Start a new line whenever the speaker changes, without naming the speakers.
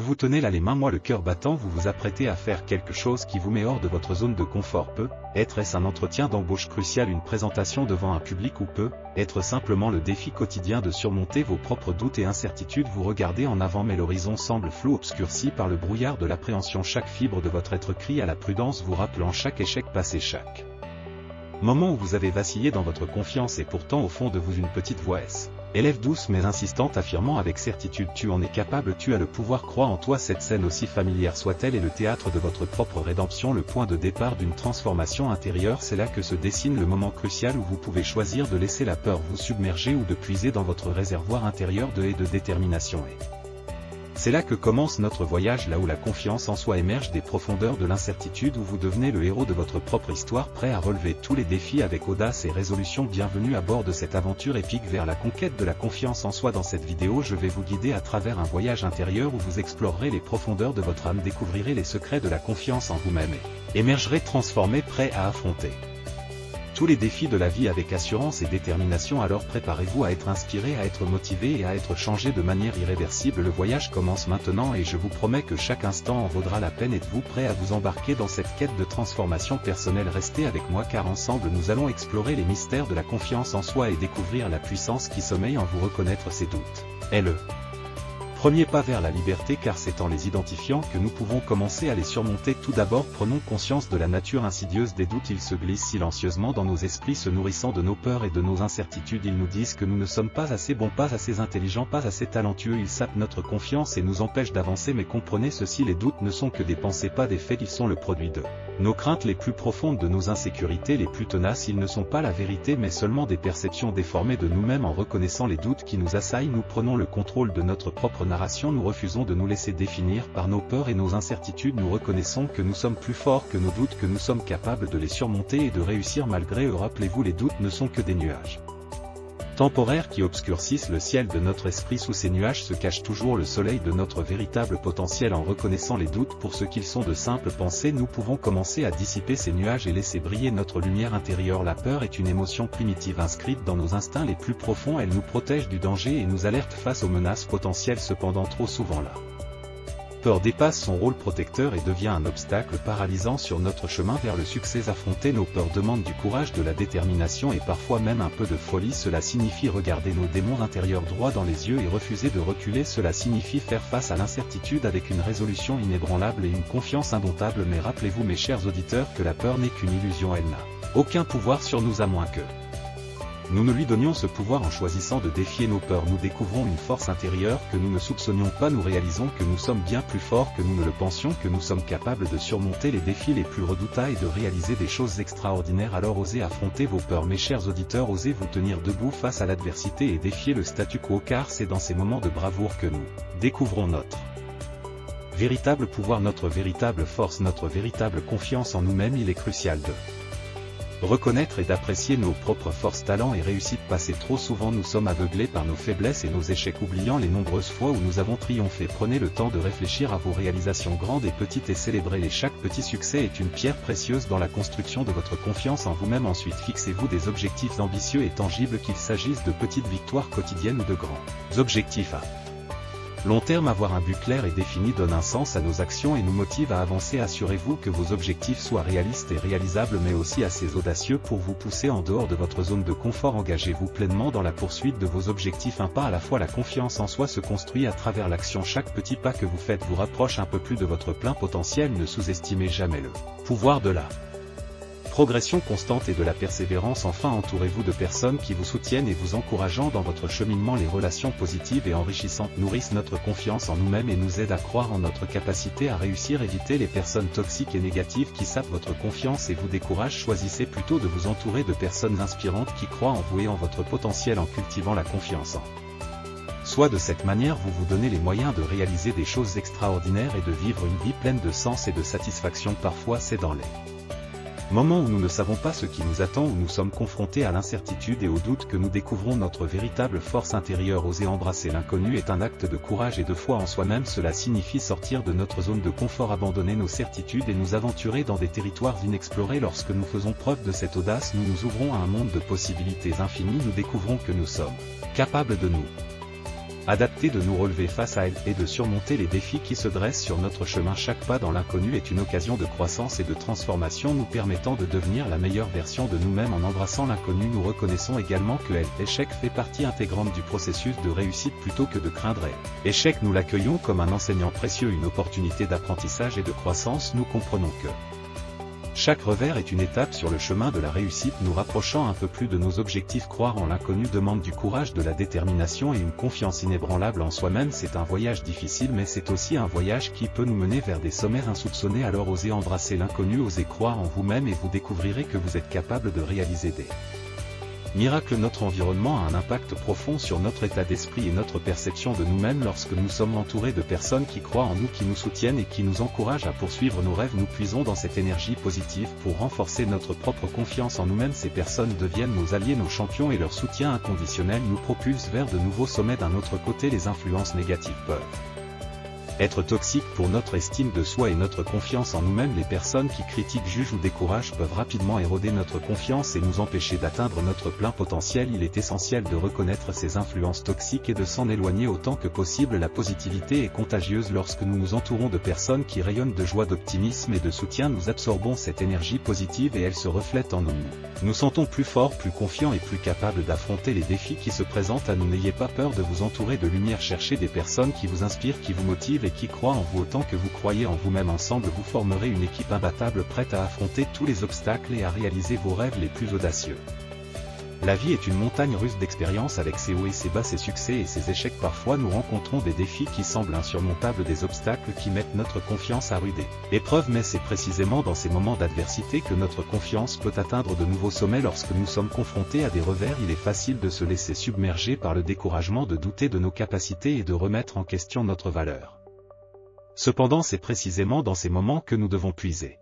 vous tenez là les mains le cœur battant, vous vous apprêtez à faire quelque chose qui vous met hors de votre zone de confort. Peut être un entretien d'embauche crucial, une présentation devant un public, ou peut être simplement le défi quotidien de surmonter vos propres doutes et incertitudes. Vous regardez en avant mais l'horizon semble flou, obscurci par le brouillard de l'appréhension. Chaque fibre de votre être crie à la prudence, vous rappelant chaque échec passé, chaque moment où vous avez vacillé dans votre confiance, et pourtant au fond de vous une petite voix élève douce mais insistante, affirmant avec certitude: tu en es capable, tu as le pouvoir, crois en toi. Cette scène, aussi familière soit-elle, est le théâtre de votre propre rédemption, le point de départ d'une transformation intérieure. C'est là que se dessine le moment crucial où vous pouvez choisir de laisser la peur vous submerger ou de puiser dans votre réservoir intérieur de détermination. Et c'est là que commence notre voyage, là où la confiance en soi émerge des profondeurs de l'incertitude, où vous devenez le héros de votre propre histoire, prêt à relever tous les défis avec audace et résolution. Bienvenue à bord de cette aventure épique vers la conquête de la confiance en soi. Dans cette vidéo, je vais vous guider à travers un voyage intérieur où vous explorerez les profondeurs de votre âme, découvrirez les secrets de la confiance en vous-même et émergerez transformé, prêt à affronter tous les défis de la vie avec assurance et détermination. Alors préparez-vous à être inspiré, à être motivé et à être changé de manière irréversible. Le voyage commence maintenant et je vous promets que chaque instant en vaudra la peine. Êtes-vous prêt à vous embarquer dans cette quête de transformation personnelle? Restez avec moi car ensemble nous allons explorer les mystères de la confiance en soi et découvrir la puissance qui sommeille en vous. Reconnaître ses doutes est le premier pas vers la liberté, car c'est en les identifiant que nous pouvons commencer à les surmonter. Tout d'abord, prenons conscience de la nature insidieuse des doutes. Ils se glissent silencieusement dans nos esprits, se nourrissant de nos peurs et de nos incertitudes. Ils nous disent que nous ne sommes pas assez bons, pas assez intelligents, pas assez talentueux. Ils sapent notre confiance et nous empêchent d'avancer. Mais comprenez ceci, les doutes ne sont que des pensées, pas des faits. Ils sont le produit de nos craintes les plus profondes, de nos insécurités les plus tenaces. Ils ne sont pas la vérité mais seulement des perceptions déformées de nous-mêmes. En reconnaissant les doutes qui nous assaillent, nous prenons le contrôle de notre propre narration. Nous refusons de nous laisser définir par nos peurs et nos incertitudes. Nous reconnaissons que nous sommes plus forts que nos doutes, que nous sommes capables de les surmonter et de réussir malgré eux. Rappelez-vous, les doutes ne sont que des nuages temporaires qui obscurcissent le ciel de notre esprit. Sous ces nuages se cache toujours le soleil de notre véritable potentiel. En reconnaissant les doutes pour ce qu'ils sont, de simples pensées, nous pouvons commencer à dissiper ces nuages et laisser briller notre lumière intérieure. La peur est une émotion primitive inscrite dans nos instincts les plus profonds. Elle nous protège du danger et nous alerte face aux menaces potentielles. Cependant, trop souvent la peur dépasse son rôle protecteur et devient un obstacle paralysant sur notre chemin vers le succès. Affronter nos peurs demande du courage, de la détermination et parfois même un peu de folie. Cela signifie regarder nos démons intérieurs droit dans les yeux et refuser de reculer. Cela signifie faire face à l'incertitude avec une résolution inébranlable et une confiance indomptable. Mais rappelez-vous, mes chers auditeurs, que la peur n'est qu'une illusion. Elle n'a aucun pouvoir sur nous à moins que nous ne lui donnions ce pouvoir. En choisissant de défier nos peurs, nous découvrons une force intérieure que nous ne soupçonnions pas. Nous réalisons que nous sommes bien plus forts que nous ne le pensions, que nous sommes capables de surmonter les défis les plus redoutables et de réaliser des choses extraordinaires. Alors osez affronter vos peurs, mes chers auditeurs, osez vous tenir debout face à l'adversité et défier le statu quo, car c'est dans ces moments de bravoure que nous découvrons notre véritable pouvoir, notre véritable force, notre véritable confiance en nous-mêmes. Il est crucial de reconnaître et d'apprécier nos propres forces, talents et réussites passées. Trop souvent nous sommes aveuglés par nos faiblesses et nos échecs, oubliant les nombreuses fois où nous avons triomphé. Prenez le temps de réfléchir à vos réalisations grandes et petites et célébrez-les. Chaque petit succès est une pierre précieuse dans la construction de votre confiance en vous-même. Ensuite, fixez-vous des objectifs ambitieux et tangibles, qu'il s'agisse de petites victoires quotidiennes ou de grands objectifs à long terme. Avoir un but clair et défini donne un sens à nos actions et nous motive à avancer. Assurez-vous que vos objectifs soient réalistes et réalisables, mais aussi assez audacieux pour vous pousser en dehors de votre zone de confort. Engagez-vous pleinement dans la poursuite de vos objectifs, un pas à la fois. La confiance en soi se construit à travers l'action. Chaque petit pas que vous faites vous rapproche un peu plus de votre plein potentiel. Ne sous-estimez jamais le pouvoir de la progression constante et de la persévérance. Enfin, entourez-vous de personnes qui vous soutiennent et vous encourageant dans votre cheminement. Les relations positives et enrichissantes nourrissent notre confiance en nous-mêmes et nous aident à croire en notre capacité à réussir. Évitez les personnes toxiques et négatives qui sapent votre confiance et vous découragent. Choisissez plutôt de vous entourer de personnes inspirantes qui croient en vous et en votre potentiel. En cultivant la confiance en soi, de cette manière vous vous donnez les moyens de réaliser des choses extraordinaires et de vivre une vie pleine de sens et de satisfaction. Parfois c'est dans les moments où nous ne savons pas ce qui nous attend, où nous sommes confrontés à l'incertitude et au doute, que nous découvrons notre véritable force intérieure. Oser embrasser l'inconnu est un acte de courage et de foi en soi-même. Cela signifie sortir de notre zone de confort, abandonner nos certitudes et nous aventurer dans des territoires inexplorés. Lorsque nous faisons preuve de cette audace, nous nous ouvrons à un monde de possibilités infinies. Nous découvrons que nous sommes capables de nous adaptée de nous relever face à elle et de surmonter les défis qui se dressent sur notre chemin. Chaque pas dans l'inconnu est une occasion de croissance et de transformation nous permettant de devenir la meilleure version de nous-mêmes. En embrassant l'inconnu, nous reconnaissons également que l'échec fait partie intégrante du processus de réussite plutôt que de craindre l'échec. Nous l'accueillons comme un enseignant précieux, une opportunité d'apprentissage et de croissance. Nous comprenons que chaque revers est une étape sur le chemin de la réussite, nous rapprochant un peu plus de nos objectifs. Croire en l'inconnu demande du courage, de la détermination et une confiance inébranlable en soi-même. C'est un voyage difficile, mais c'est aussi un voyage qui peut nous mener vers des sommets insoupçonnés. Alors osez embrasser l'inconnu, osez croire en vous-même et vous découvrirez que vous êtes capable de réaliser des miracles. Notre environnement a un impact profond sur notre état d'esprit et notre perception de nous-mêmes. Lorsque nous sommes entourés de personnes qui croient en nous, qui nous soutiennent et qui nous encouragent à poursuivre nos rêves, nous puisons dans cette énergie positive pour renforcer notre propre confiance en nous-mêmes. Ces personnes deviennent nos alliés, nos champions, et leur soutien inconditionnel nous propulse vers de nouveaux sommets. D'un autre côté, les influences négatives peuvent être toxiques pour notre estime de soi et notre confiance en nous-mêmes. Les personnes qui critiquent, jugent ou découragent peuvent rapidement éroder notre confiance et nous empêcher d'atteindre notre plein potentiel. Il est essentiel de reconnaître ces influences toxiques et de s'en éloigner autant que possible. La positivité est contagieuse. Lorsque nous nous entourons de personnes qui rayonnent de joie, d'optimisme et de soutien, nous absorbons cette énergie positive et elle se reflète en nous. Nous sentons plus forts, plus confiants et plus capables d'affronter les défis qui se présentent à nous. N'ayez pas peur de vous entourer de lumière. Cherchez des personnes qui vous inspirent, qui vous motivent et qui croient en vous autant que vous croyez en vous-même. Ensemble, vous formerez une équipe imbattable, prête à affronter tous les obstacles et à réaliser vos rêves les plus audacieux. La vie est une montagne russe d'expériences, avec ses hauts et ses bas, ses succès et ses échecs. Parfois nous rencontrons des défis qui semblent insurmontables, des obstacles qui mettent notre confiance à rude épreuve, mais c'est précisément dans ces moments d'adversité que notre confiance peut atteindre de nouveaux sommets. Lorsque nous sommes confrontés à des revers, il est facile de se laisser submerger par le découragement, de douter de nos capacités et de remettre en question notre valeur. Cependant, c'est précisément dans ces moments que nous devons puiser